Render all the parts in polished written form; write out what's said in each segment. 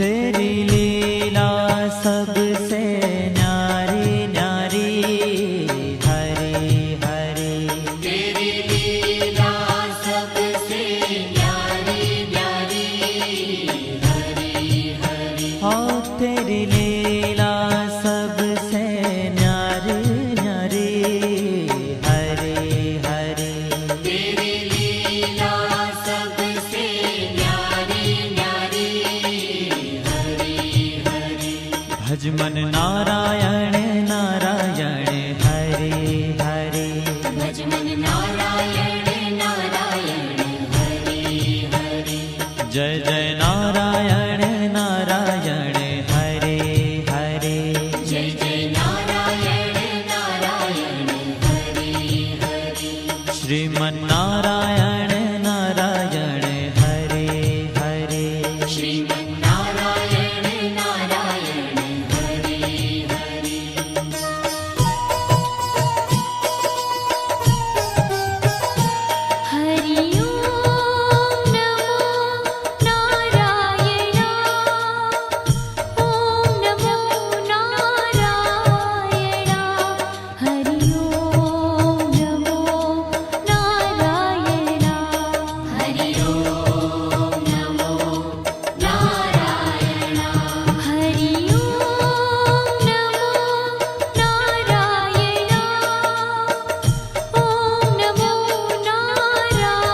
तेरी लीला सबसे न्यारी न्यारी, हरे हरे। तेरी लीला सबसे न्यारी न्यारी, हरे हरे। हो तेरी लीला सबसे न्यारी न्यारी, हरे हरे। तेरी लीला सबसे न्यारी न्यारी, हरे हरे। भज मन नारायण नारायण, हरे हरे। भज मन नारायण नारायण, हरे हरे। जय जय नारायण नारायण, हरे हरे। जय जय नारायण नारायण, हरे हरे। श्रीमन नारायण नारायण, हरे हरे। श्रीमन नारायण नारायण, हरे हरे। हरि ओम नमो नारायण, ओम नमो नारायण। हरि ओम नमो नारायण, हरि ओम नमो नारायण। हरि ओम नमो नारायण, ओम नमो नारायण।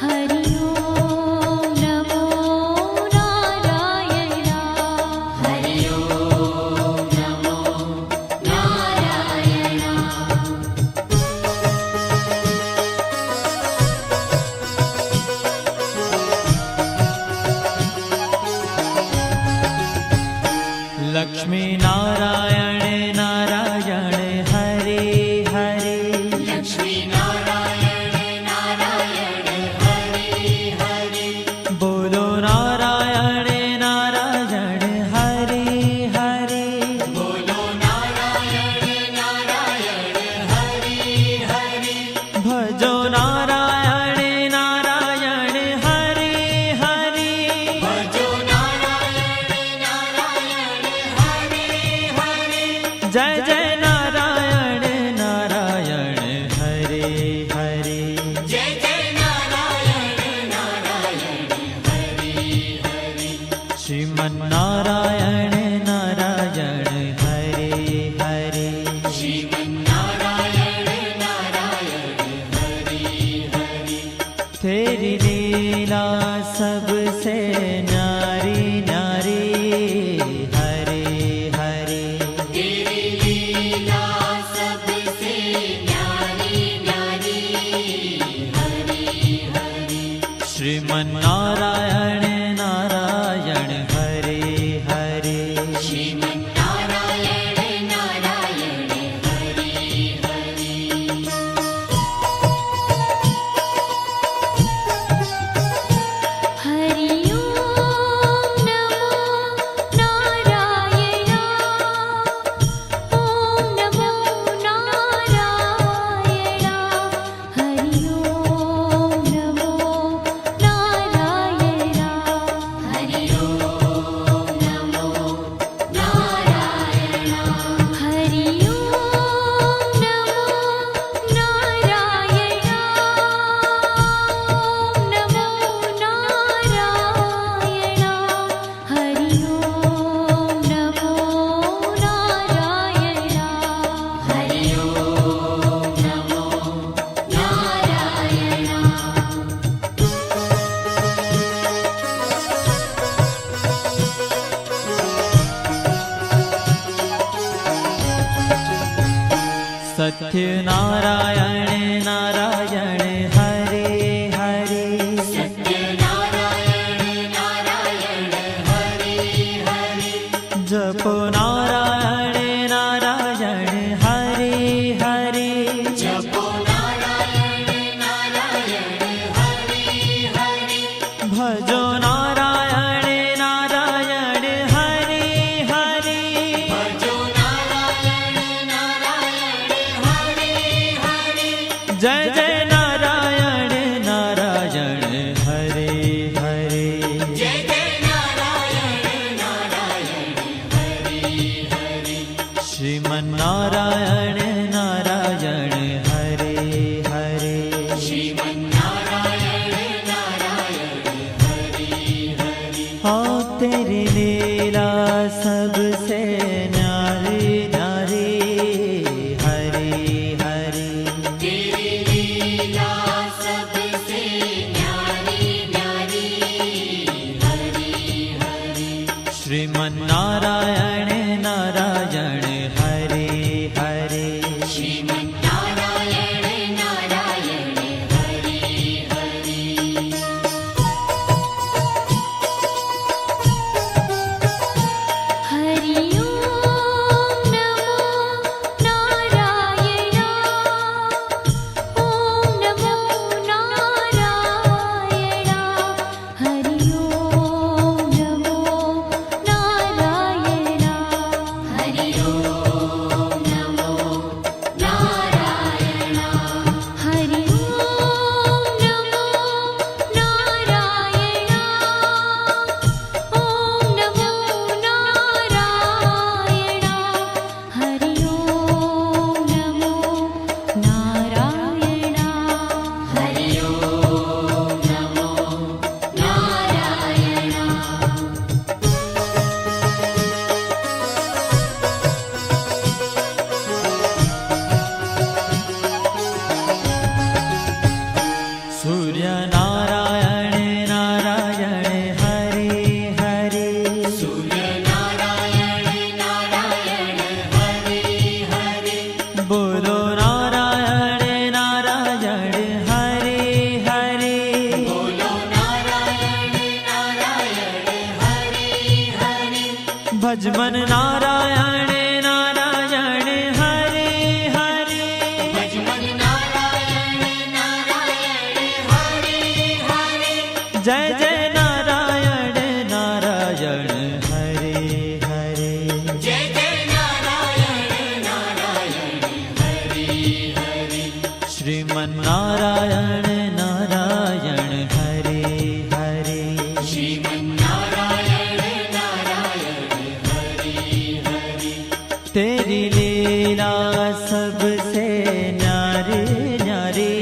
हरि ओम नमो नारायण, हरि ओम नमो नारायण। लक्ष्मी नारायण नारायण, हरे हरे। लक्ष्मी नारायण नारायण, हरे हरे। बोलो नारायण नारायण, हरे हरे। बोलो नारायण नारायण, हरे हरे। भजो नारायण नारायण, हरे हरे। भजो नारायण नारायण, हरे हरे। जय जय नारायण नारायण, हरे हरे। जय जय नारायण नारायण, हरे हरे। श्रीमन नारायण नारायण, हरे हरे। श्रीमन नारायण नारायण, हरे हरे। तेरी लीला सबसे न्यारी न्यारी, हरे हरे। तेरी लीला सबसे न्यारी न्यारी, हरे हरे। श्रीमन नारायण नारायण, हरे हरे। श्रीमन नारायण नारायण, हरे हरे। हरि ओम नमो नारायण, ओम नमो नारायण। हरि ओम नमो नारायण, हरि ओम नमो नारायण। हरि ओम नमो नारायण, ओम नमो नारायण। हरि ओम नमो नारायण, हरि ओम नमो नारायण। सत्य नारायण नारायण, हरे हरे। सत्य नारायण नारायण, हरे हरे। जपो नारायण नारायण, हरे हरे। जपो नारायण नारायण, हरे हरे। भजो नारायण नारायण, हरे हरे। भजो नारायण नारायण, हरे हरे। जय जय नारायण नारायण, हरे हरे। जय जय नारायण सबसे न्यारी न्यारी हरि हरि तेरी लीला सबसे न्यारी न्यारी हरि हरि श्रीमन्नारायण नारायण हरि हरि श्रीमन्नारायण नारायण हरि हरि हरि ओम नमो नारायण ओम नमो नारायण हरि ओम नमो नारायण हरि ओम नमो नारायण हरि ओम नमो नारायण ओम नमो नारायण हरि ओम नमो नारायण हरि ओम नमो नारायण सूर्य नारायण नारायण हरि हरि सूर्य नारायण नारायण हरि हरि बोलो नारायण नारायण हरि हरि बोलो नारायण नारायण हरि हरि भजमन नारायण नारायण हरि हरि भजमन नारायण नारायण हरि हरि जय जय नारायण नारायण हरि हरि जय जय नारायण नारायण हरि हरि श्रीमन्नारायण नारायण हरि हरि श्रीमन्नारायण नारायण हरि हरि तेरी लीला सबसे न्यारी न्यारी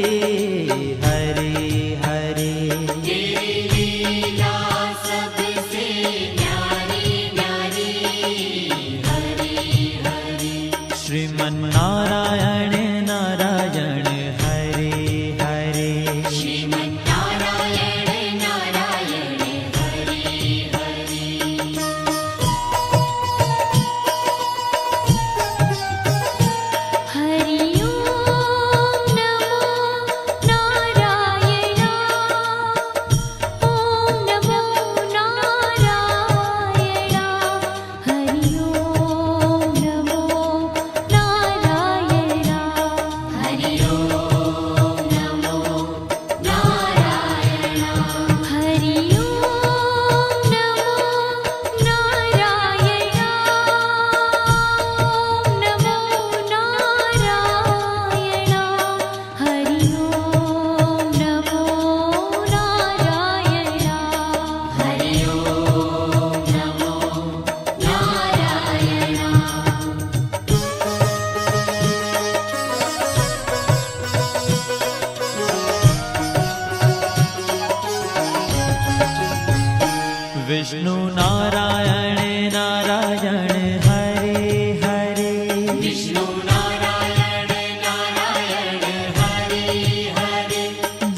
हरि हरि तेरी लीला सबसे न्यारी न्यारी हरि हरि श्रीमन्नारायण नारायण हरि हरि श्रीमन्नारायण नारायण हरि हरि हरि ओम नमो नारायण ओम नमो नारायण हरि ओम नमो नारायण हरि ओम नमो नारायण हरि ओम नमो नारायण ओम नमो नारायण हरि ओम नमो नारायण हरि ओम नमो नारायण विष्णु नारायण नारायण हरि हरि विष्णु नारायण नारायण हरि हरि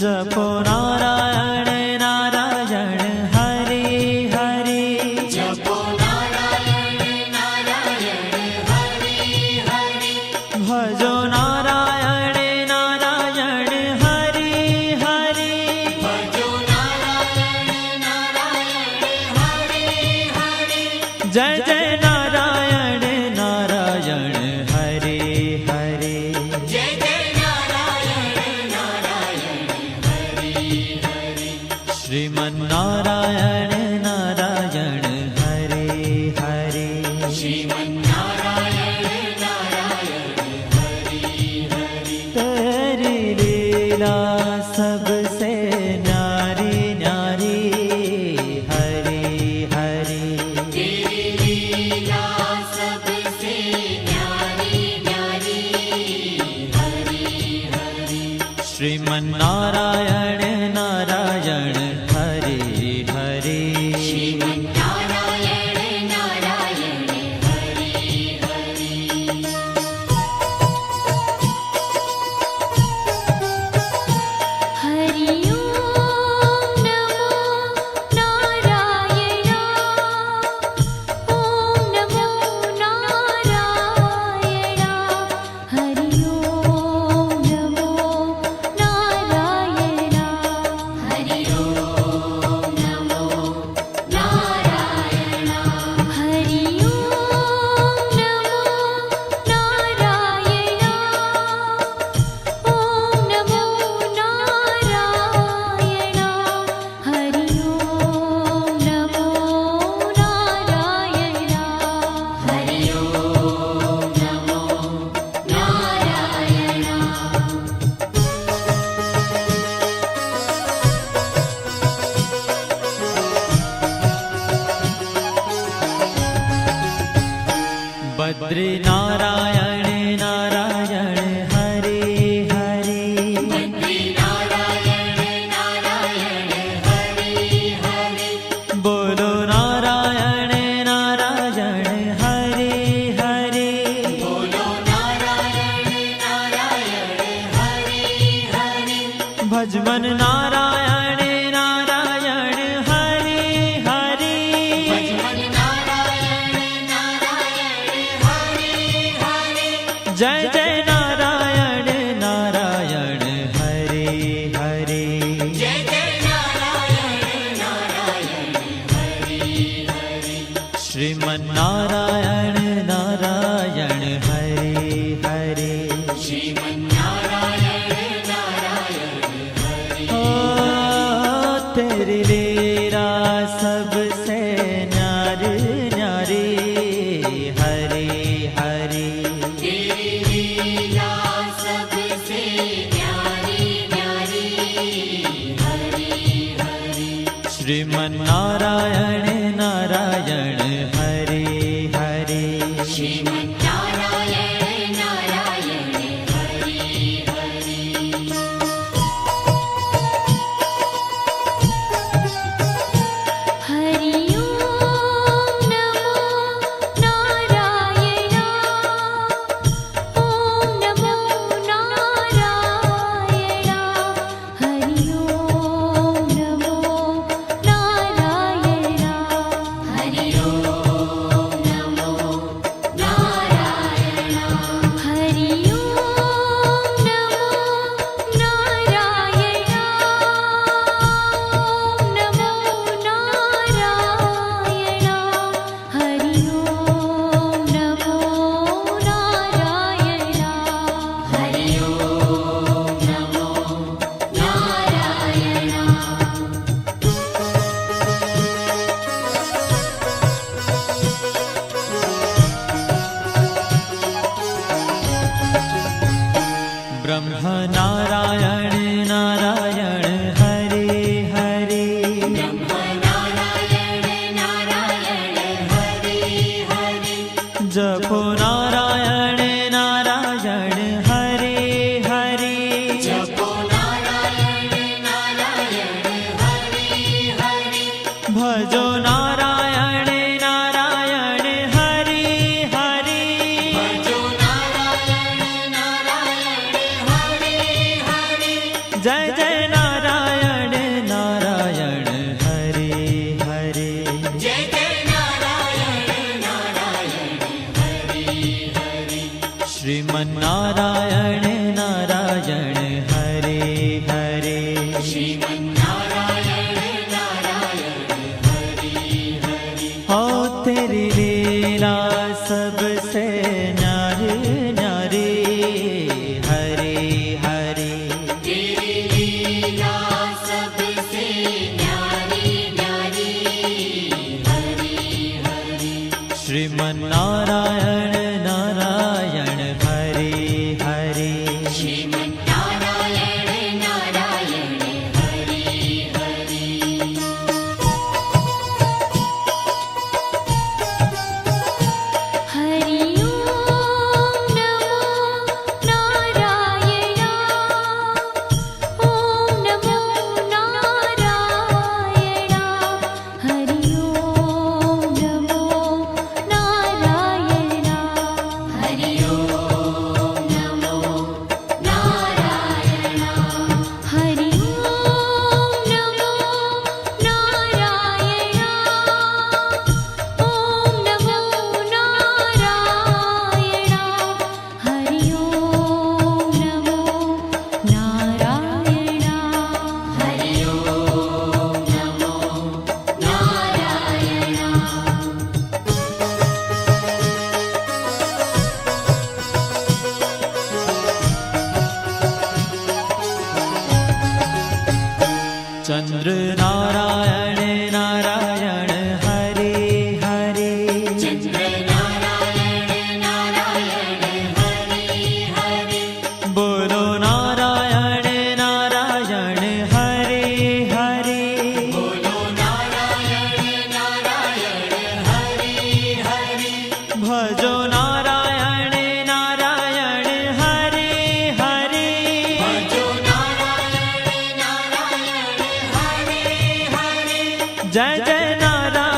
जपो नारायण नारायण हरि हरि जपो नारायण नारायण हरि हरि भजो नारायण नारायण हरि हरि भजो नारायण नारायण हरि हरि जय जय नारायण नारायण हरि हरि जय जय नारायण नारायण हरि हरि श्रीमन्नारायण नारायण हरि हरि श्रीमन्नारायण नारायण हरि हरि तेरी लीला सबसे न्यारी न्यारी हरि हरि तेरी लीला सबसे न्यारी न्यारी हरि हरि श्रीमन्नारायण नारायण हरि हरि बद्री नारायण नारायण हरे हरे बद्री नारायण नारायण हरे हरे बोलो नारायण नारायण हरे हरे बोलो नारायण नारायण हरे हरे भजमन नारायण नारायण हरे हरे भजमन नारायण नारायण हरे हरे जय जय नारायण नारायण हरे हरे जय जय नारायण नारायण हरे हरे श्रीमन नारायण नारायण हरे हरे श्रीमन्नारायण नारायण हरे ओ तेरी लीला सबसे न्यारी न्यारी हरे हरे तेरी लीला सबसे न्यारी न्यारी हरे हरे श्रीमन नारायण नारायण हरे हरे श्रीमन्नारायण नारायण हरे हरे हरि ओम नमो नारायण ओम नमो नारायण हरि ओम नमो नारायण हरि ओम नमो नारायण हरि ओम नमो नारायण ओम नमो नारायण हरि ओम नमो नारायण हरि ओम नमो नारायण ब्रह्म नारायण नारायण हरे हरे ब्रह्म नारायण नारायण हरे हरे जपो नारायण नारायण हरे हरे जपो नारायण नारायण हरे हरे भजो नारायण नारायण हरे हरे भजो नारायण नारायण हरे हरे जय जय नारायण नारायण हरे हरे जय जय नारायण नारायण हरे हरे श्रीमन नारायण नारायण हरे हरे श्रीमन्नारायण नारायण हरे हरे हो तेरी लीला सबसे न्यारी न्यारी हरे हरे तेरी लीला सबसे न्यारी न्यारी हरे हरे श्रीमन नारायण नारायण हरे हरे श्रीमन्नारायण नारायण हरे हरे हरि ओम नमो नारायण ओम नमो नारायण हरि ओम नमो नारायण जय जय नारायण